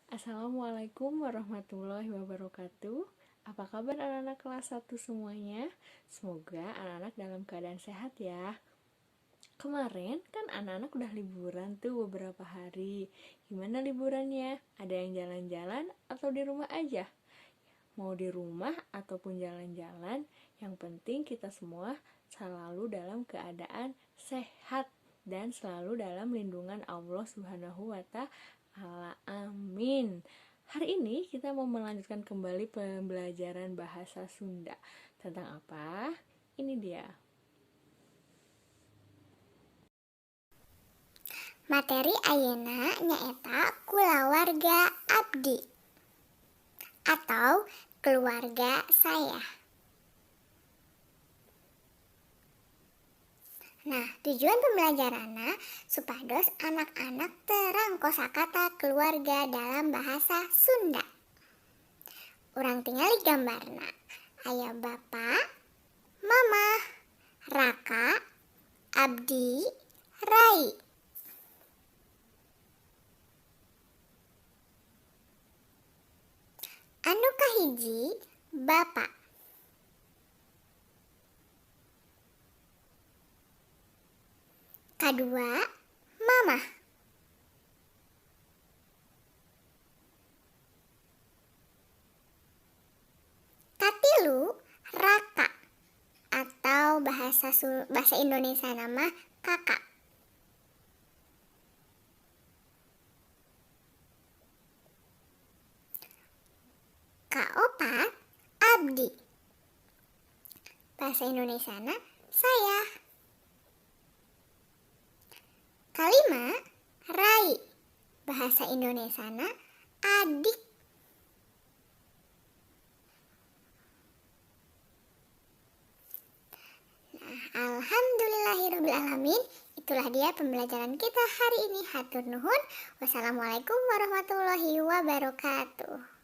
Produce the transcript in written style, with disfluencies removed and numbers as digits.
Assalamualaikum warahmatullahi wabarakatuh. Apa kabar anak-anak kelas 1 semuanya? Semoga anak-anak dalam keadaan sehat ya. Kemarin kan anak-anak udah liburan tuh beberapa hari. Gimana liburannya? Ada yang jalan-jalan atau di rumah aja? Mau di rumah ataupun jalan-jalan, yang penting kita semua selalu dalam keadaan sehat dan selalu dalam lindungan Allah Subhanahu wa Ta'ala. Amin. Hari ini kita mau melanjutkan kembali pembelajaran bahasa Sunda. Tentang apa? Ini dia. Materi ayeuna nyaeta kulawarga abdi atau keluarga saya. Nah, tujuan pembelajaranna supados anak-anak terang kosakata keluarga dalam bahasa Sunda. Urang tingali gambarna. Aya bapa, mama, raka, abdi, rai. Anu kahiji bapa. Kadua mama. Katilu raka atau bahasa Indonesia nama kakak. Kaopat abdi. Bahasa Indonesia na saya. Kalima rai. Bahasa Indonesia na adik. Nah, alhamdulillahirobbilalamin. Itulah dia pembelajaran kita hari ini. Hatur nuhun. Wassalamualaikum warahmatullahi wabarakatuh.